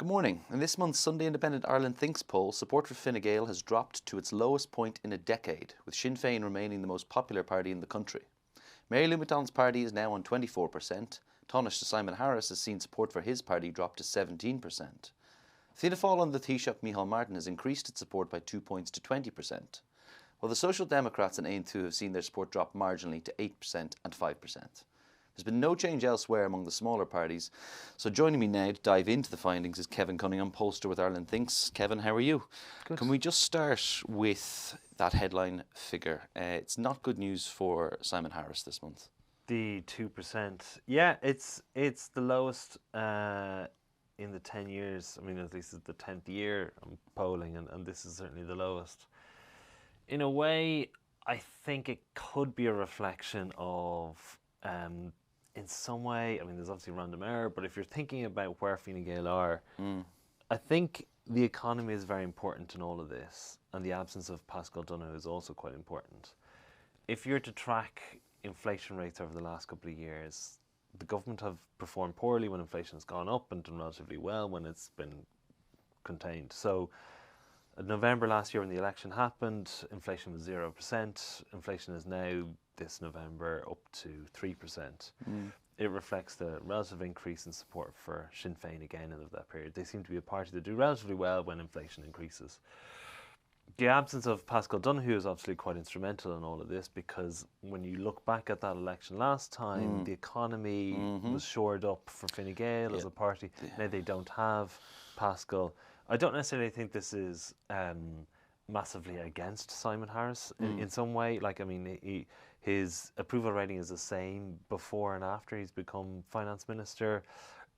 Good morning. In this month's Sunday Independent Ireland Thinks poll, support for Fine Gael has dropped to its lowest point in a decade, with Sinn Fein remaining the most popular party in the country. Mary Lou McDonald's party is now on 24%. Taoiseach Simon Harris has seen support for his party drop to 17%. Fianna Fail on the Taoiseach Micheál Martin has increased its support by 2 points to 20%, while the Social Democrats and Aon have seen their support drop marginally to 8% and 5%. There's been no change elsewhere among the smaller parties. So joining me now to dive into the findings is Kevin Cunningham, pollster with Ireland Thinks. Kevin, how are you? Good. Can we just start with that headline figure? It's not good news for Simon Harris this month. The 2%. Yeah, it's the lowest in the 10 years. I mean, at least it's the 10th year I'm polling, and this is certainly the lowest. In a way, I think it could be a reflection of... in some way, I mean, there's obviously random error, but if you're thinking about where Fine Gael are, I think the economy is very important in all of this, and the absence of Paschal Donohoe is also quite important. If you're to track inflation rates over the last couple of years, the government have performed poorly when inflation has gone up and done relatively well when it's been contained. So in November last year when the election happened, inflation was 0%. Inflation is now, this November, up to 3%. It reflects the relative increase in support for Sinn Fein again in that period. They seem to be a party that do relatively well when inflation increases. The absence of Paschal Donohoe is obviously quite instrumental in all of this, because when you look back at that election last time, the economy was shored up for Fine Gael as a party. Now they don't have Paschal. I don't necessarily think this is massively against Simon Harris in some way. Like, I mean, his approval rating is the same before and after he's become finance minister.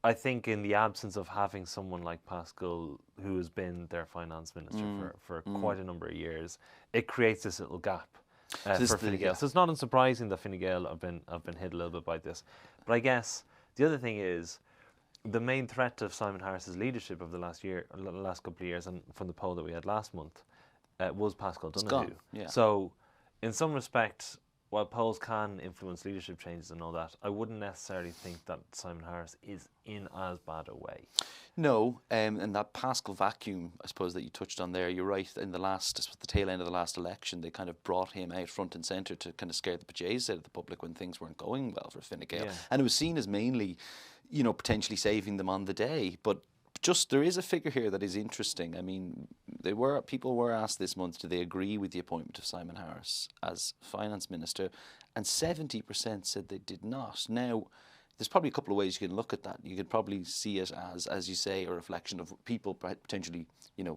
I think in the absence of having someone like Paschal, who has been their finance minister for quite a number of years, it creates this little gap for Fine Gael. So it's not unsurprising that Fine Gael have been hit a little bit by this. But I guess the other thing is, the main threat of Simon Harris's leadership over the last couple of years, and from the poll that we had last month, was Paschal Donohoe. Yeah. So, in some respect, while polls can influence leadership changes and all that, I wouldn't necessarily think that Simon Harris is in as bad a way. No, and that Paschal vacuum, I suppose, that you touched on there, you're right. In the tail end of the last election, they kind of brought him out front and centre to kind of scare the bejesus out of the public when things weren't going well for Fine Gael. Yeah. And it was seen as mainly, potentially saving them on the day. But just there is a figure here that is interesting. I mean, people were asked this month, do they agree with the appointment of Simon Harris as finance minister, and 70% said they did not. Now, there's probably a couple of ways you can look at that. You could probably see it as you say, a reflection of people potentially,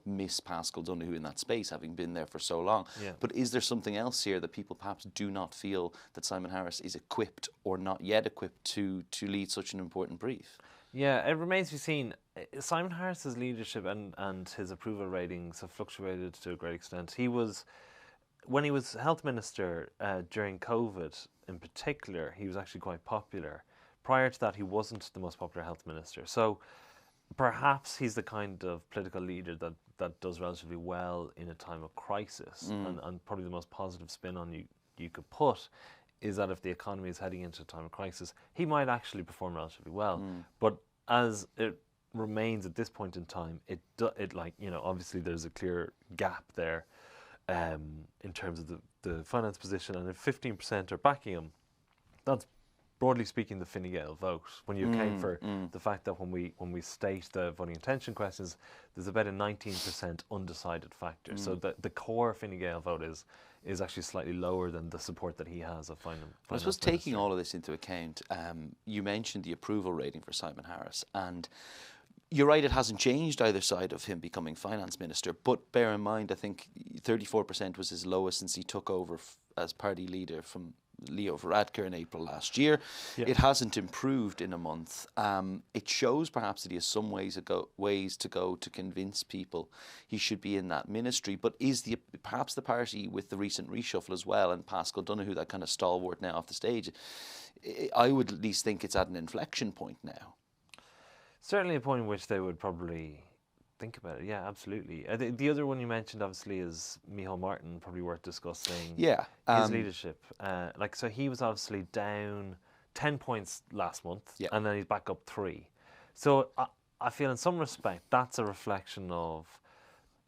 miss Paschal Donohoe in that space, having been there for so long. Yeah. But is there something else here that people perhaps do not feel that Simon Harris is equipped or not yet equipped to lead such an important brief? Yeah, it remains to be seen. Simon Harris's leadership and his approval ratings have fluctuated to a great extent. When he was health minister during COVID in particular, he was actually quite popular. Prior to that, he wasn't the most popular health minister. So perhaps he's the kind of political leader that does relatively well in a time of crisis. And probably the most positive spin on you could put is that if the economy is heading into a time of crisis, he might actually perform relatively well. But as it remains at this point in time, obviously there's a clear gap there in terms of the finance position, and if 15% are backing him, that's broadly speaking the Fine Gael vote. When you account for the fact that when we state the voting intention questions, there's about a 19% undecided factor. So the core Fine Gael vote is actually slightly lower than the support that he has of finance. I suppose taking all of this into account, you mentioned the approval rating for Simon Harris, and you're right, it hasn't changed either side of him becoming finance minister, but bear in mind, I think 34% was his lowest since he took over as party leader from Leo Varadkar in April last year. Yeah. It hasn't improved in a month. It shows perhaps that he has some ways to go to convince people he should be in that ministry. But is perhaps the party, with the recent reshuffle as well, and Paschal Donohoe, that kind of stalwart now off the stage, I would at least think it's at an inflection point now. Certainly a point in which they would probably think about it. Yeah, absolutely. The other one you mentioned, obviously, is Micheál Martin, probably worth discussing. Yeah. His leadership. So he was obviously down 10 points last month, and then he's back up 3. So I feel in some respect that's a reflection of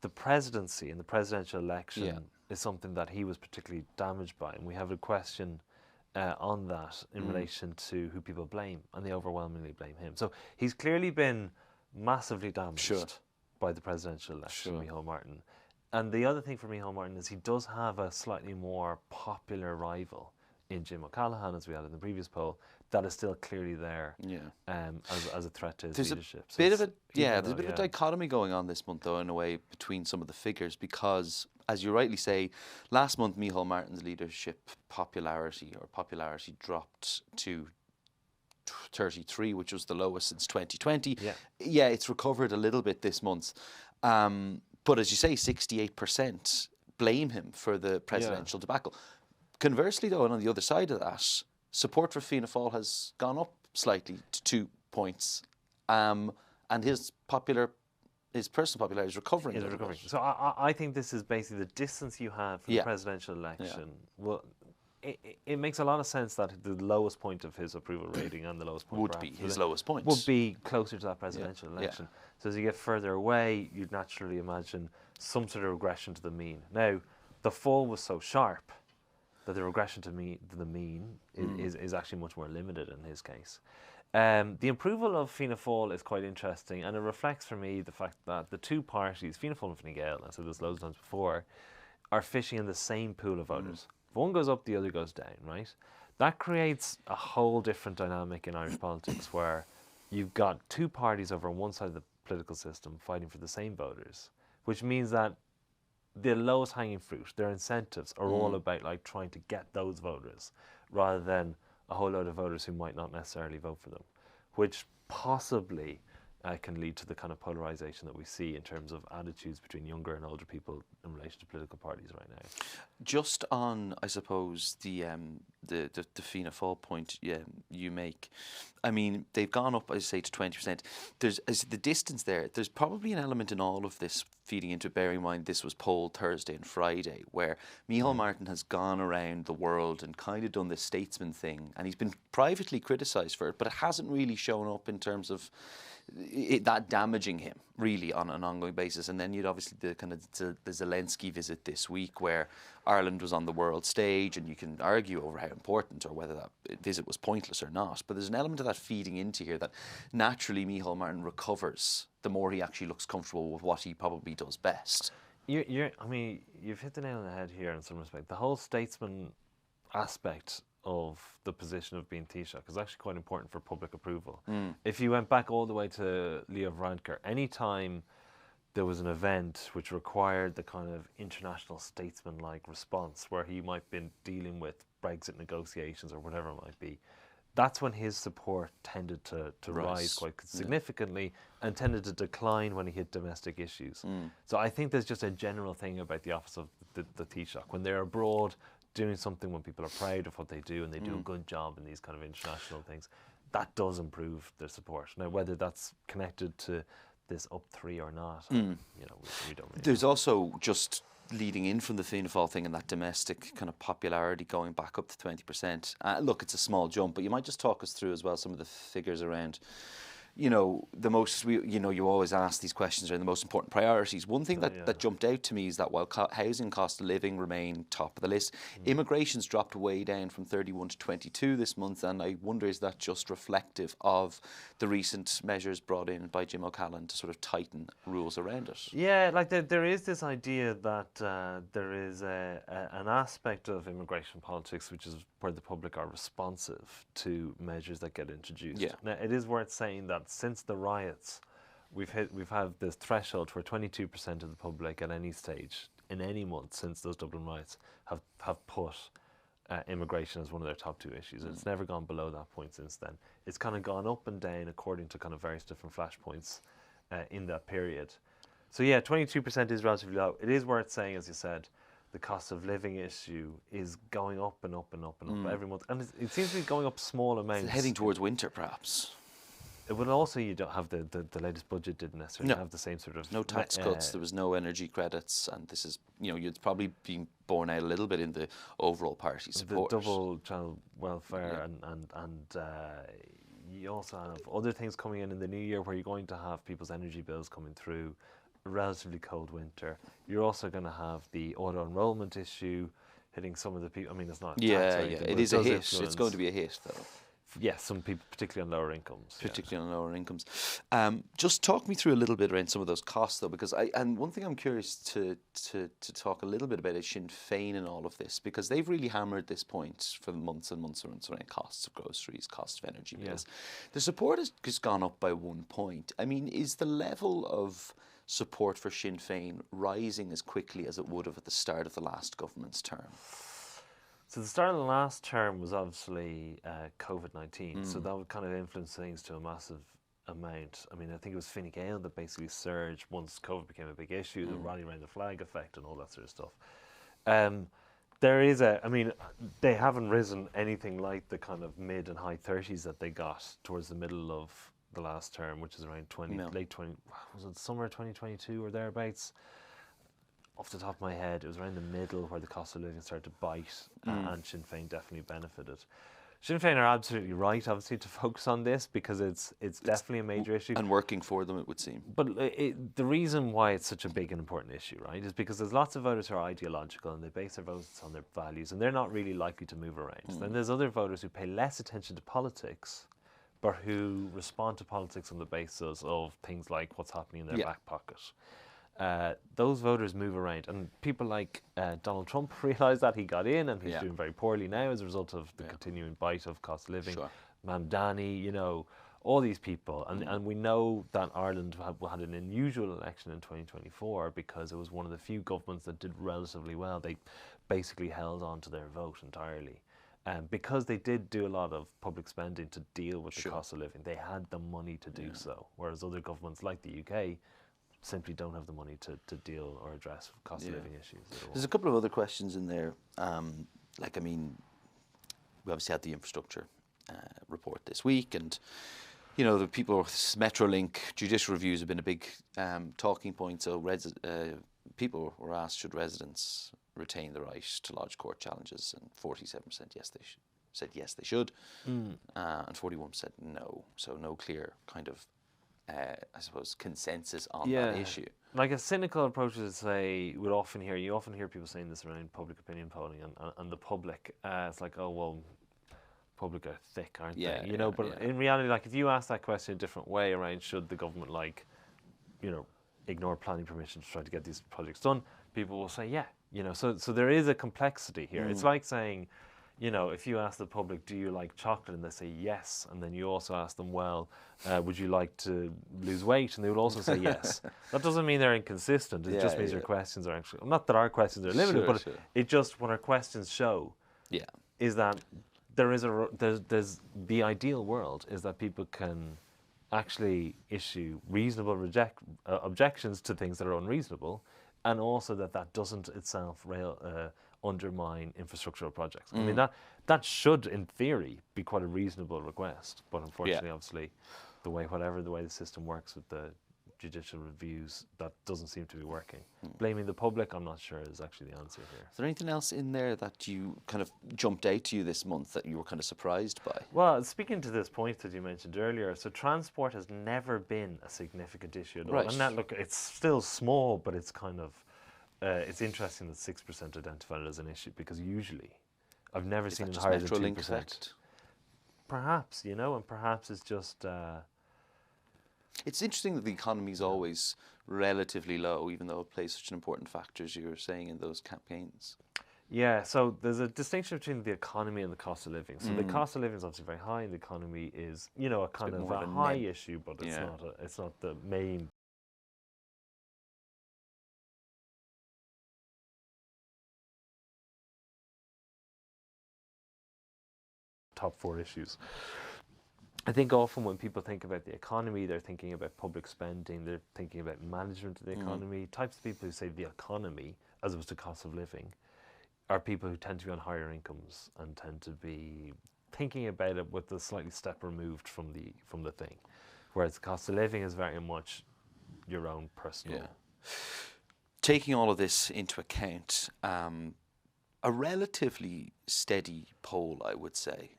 the presidency and the presidential election is something that he was particularly damaged by. And we have a question on that in relation to who people blame, and they overwhelmingly blame him. So he's clearly been massively damaged by the presidential election, Micheál Martin. And the other thing for Micheál Martin is he does have a slightly more popular rival in Jim O'Callaghan, as we had in the previous poll, that is still clearly there as a threat to his leadership. There's a bit of a dichotomy going on this month, though, in a way, between some of the figures, because, as you rightly say, last month Micheál Martin's leadership popularity dropped to 33, which was the lowest since 2020. Yeah, it's recovered a little bit this month. But as you say, 68% blame him for the presidential debacle. Conversely, though, and on the other side of that, support for Fianna Fail has gone up slightly to 2 points, and his personal popularity is recovering. So I think this is basically the distance you have from the presidential election. Well, it makes a lot of sense that the lowest point of his approval rating and the lowest point would be his lowest point. Would be closer to that presidential election. So as you get further away, you'd naturally imagine some sort of regression to the mean. Now, the fall was so sharp that the regression to the mean is actually much more limited in his case. The approval of Fianna Fail is quite interesting, and it reflects for me the fact that the two parties, Fianna Fail and Fine Gael, I said this loads of times before, are fishing in the same pool of voters. If one goes up, the other goes down, right? That creates a whole different dynamic in Irish politics where you've got two parties over on one side of the political system fighting for the same voters, which means that the lowest hanging fruit, their incentives are all about like trying to get those voters rather than a whole load of voters who might not necessarily vote for them, which possibly can lead to the kind of polarization that we see in terms of attitudes between younger and older people in relation to political parties right now. Just on, I suppose, the Fianna Fail point you make, I mean, they've gone up, I say, to 20%. There's the distance there. There's probably an element in all of this feeding into, bearing in mind this was polled Thursday and Friday, where Micheál Martin has gone around the world and kind of done this Statesman thing, and he's been privately criticised for it, but it hasn't really shown up in terms of that damaging him really on an ongoing basis. And then you'd obviously the Zelensky visit this week, where Ireland was on the world stage, and you can argue over how important or whether that visit was pointless or not, but there's an element of that feeding into here that naturally Micheál Martin recovers the more he actually looks comfortable with what he probably does best. I mean, you've hit the nail on the head here in some respect. The whole Statesman aspect of the position of being Taoiseach is actually quite important for public approval. If you went back all the way to Leo Varadkar, any time there was an event which required the kind of international statesman-like response where he might have been dealing with Brexit negotiations or whatever it might be, that's when his support tended to rise quite significantly and tended to decline when he hit domestic issues. So I think there's just a general thing about the office of the Taoiseach. When they're abroad doing something, when people are proud of what they do and they do a good job in these kind of international things, that does improve their support. Now, whether that's connected to this up 3 or not, we don't really There's also, just leading in from the Fianna Fail thing and that domestic kind of popularity going back up to 20%. Look, it's a small jump, but you might just talk us through as well some of the figures around, the most, you always ask these questions around the most important priorities. One thing that jumped out to me is that while housing, cost of living remain top of the list, immigration's dropped way down from 31 to 22 this month, and I wonder, is that just reflective of the recent measures brought in by Jim O'Callaghan to sort of tighten rules around it? Yeah, like there is this idea that there is an aspect of immigration politics which is where the public are responsive to measures that get introduced. Now, it is worth saying that since the riots, we've had this threshold where 22% of the public at any stage in any month since those Dublin riots have put immigration as one of their top 2 issues. It's never gone below that point since then. It's kind of gone up and down according to kind of various different flashpoints in that period. So yeah, 22% is relatively low. It is worth saying, as you said, the cost of living issue is going up and up and up and up every month, and it seems to be going up small amounts. It's heading towards winter, perhaps. But also, you don't have the latest budget didn't necessarily have the same sort of no tax cuts. There was no energy credits, and this is you'd probably been borne out a little bit in the overall party support. The double child welfare and you also have other things coming in the new year where you're going to have people's energy bills coming through, a relatively cold winter. You're also going to have the auto enrollment issue hitting some of the people. I mean, it's not a tax or anything, It but is a does hit. It's influence. going to be a hit, though. Yes, some people, particularly on lower incomes. Particularly on lower incomes. Just talk me through a little bit around some of those costs, though, because one thing I'm curious to talk a little bit about is Sinn Fein in all of this, because they've really hammered this point for months and months around costs of groceries, cost of energy bills. The support has just gone up by 1 point. I mean, is the level of support for Sinn Fein rising as quickly as it would have at the start of the last government's term? So the start of the last term was obviously COVID-19, so that would kind of influence things to a massive amount. I mean, I think it was Gael that basically surged once COVID became a big issue, the rally around the flag effect and all that sort of stuff. There is I mean, they haven't risen anything like the kind of mid and high 30s that they got towards the middle of the last term, which is around late 20, was it summer 2022 or thereabouts? Off the top of my head, it was around the middle where the cost of living started to bite, and Sinn Féin definitely benefited. Sinn Féin are absolutely right, obviously, to focus on this because it's definitely a major issue. And working for them, it would seem. But the reason why it's such a big and important issue, right, is because there's lots of voters who are ideological and they base their votes on their values, and they're not really likely to move around. Then there's other voters who pay less attention to politics, but who respond to politics on the basis of things like what's happening in their back pocket. Those voters move around, and people like Donald Trump realise that. He got in, and he's doing very poorly now as a result of the continuing bite of cost of living. Mamdani, you know, all these people, and we know that Ireland had an unusual election in 2024 because it was one of the few governments that did relatively well. They basically held on to their vote entirely. Because they did do a lot of public spending to deal with the cost of living, they had the money to do so, whereas other governments like the UK simply don't have the money to deal or address cost of living issues at all. There's a couple of other questions in there. Like, I mean, we obviously had the infrastructure report this week, and, you know, the people, Metrolink, judicial reviews have been a big talking point. So people were asked, should residents retain the right to lodge court challenges? And 47% said yes they should, and 41% said no. So no clear kind of I suppose, consensus on that issue. Like a cynical approach is to say, you often hear people saying this around public opinion polling and the public. It's like, oh, well, public are thick, aren't they? You know, but in reality, like if you ask that question a different way around, should the government, like, you know, ignore planning permission to try to get these projects done, people will say, yeah. You know, so there is a complexity here. It's like saying, you know, if you ask the public, do you like chocolate? And they say yes. And then you also ask them, well, would you like to lose weight? And they would also say yes. That doesn't mean they're inconsistent. It just means your questions are actually, not that our questions are limited, but it just, what our questions show is that there's the ideal world is that people can actually issue reasonable objections to things that are unreasonable, and also that doesn't itself undermine infrastructural projects. I mean, that should, in theory, be quite a reasonable request. But unfortunately, obviously, the way the system works with the judicial reviews, that doesn't seem to be working. Blaming the public, I'm not sure, is actually the answer here. Is there anything else in there that you kind of jumped out to you this month that you were kind of surprised by? Well, speaking to this point that you mentioned earlier, so transport has never been a significant issue at all. And that, look, it's still small, but it's kind of it's interesting that 6% identified it as an issue, because usually I've never seen it higher than 2%. Effect? Perhaps, you know, and perhaps it's just... It's interesting that the economy is always relatively low, even though it plays such an important factor, as you were saying, in those campaigns. Yeah, so there's a distinction between the economy and the cost of living. So the cost of living is obviously very high, and the economy is, you know, a kind of a high issue, but it's not the main. Top 4 issues. I think often when people think about the economy, they're thinking about public spending, they're thinking about management of the economy. Types of people who say the economy, as opposed to cost of living, are people who tend to be on higher incomes and tend to be thinking about it with a slightly step removed from the thing. Whereas the cost of living is very much your own personal. Taking all of this into account, a relatively steady poll, I would say.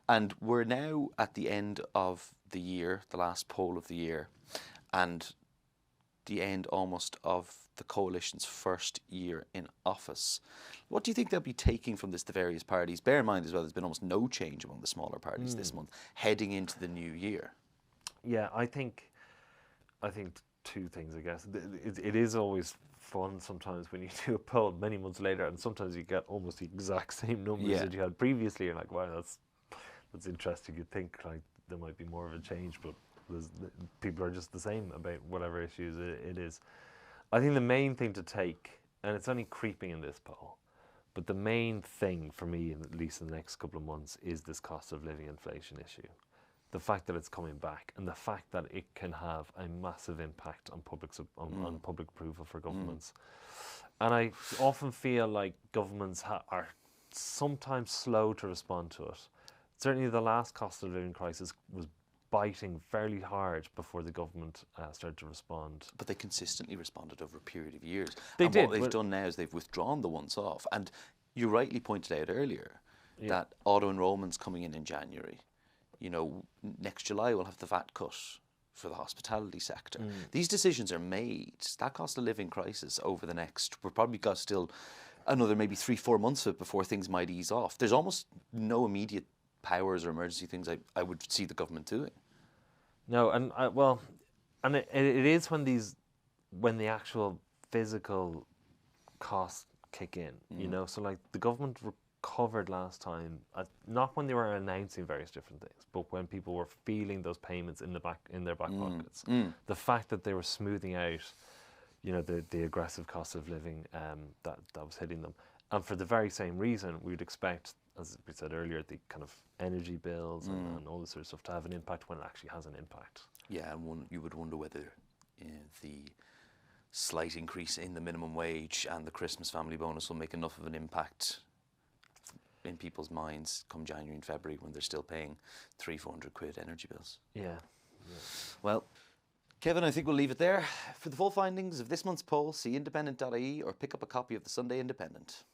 And we're now at the end of the year, the last poll of the year, and the end almost of the coalition's first year in office. What do you think they'll be taking from this, the various parties? Bear in mind as well, there's been almost no change among the smaller parties this month, heading into the new year. Yeah, I think two things, I guess. It is always fun sometimes when you do a poll many months later, and sometimes you get almost the exact same numbers that you had previously. You're like, wow, that's interesting. You'd think like there might be more of a change, but people are just the same about whatever issues it is. I think the main thing to take, and it's only creeping in this poll, but the main thing for me, at least in the next couple of months, is this cost of living inflation issue. The fact that it's coming back, and the fact that it can have a massive impact on on public approval for governments. And I often feel like governments are sometimes slow to respond to it. Certainly the last cost of living crisis was biting fairly hard before the government started to respond. But they consistently responded over a period of years. They did. What they've done now is they've withdrawn the once off. And you rightly pointed out earlier that auto enrolment's coming in January. You know, next July we'll have the VAT cut for the hospitality sector. These decisions are made. That cost of living crisis over the next, we've probably got still another maybe 3-4 months of it before things might ease off. There's almost no immediate powers or emergency things I would see the government doing. No, and it is when the actual physical costs kick in, you know. So like the government recovered last time, not when they were announcing various different things, but when people were feeling those payments in their back pockets. The fact that they were smoothing out, you know, the aggressive cost of living that was hitting them, and for the very same reason, we would expect, as we said earlier, the kind of energy bills and all this sort of stuff to have an impact when it actually has an impact. Yeah, and you would wonder whether the slight increase in the minimum wage and the Christmas family bonus will make enough of an impact in people's minds come January and February when they're still paying 300-400 quid energy bills. Yeah. Well, Kevin, I think we'll leave it there. For the full findings of this month's poll, see independent.ie or pick up a copy of the Sunday Independent.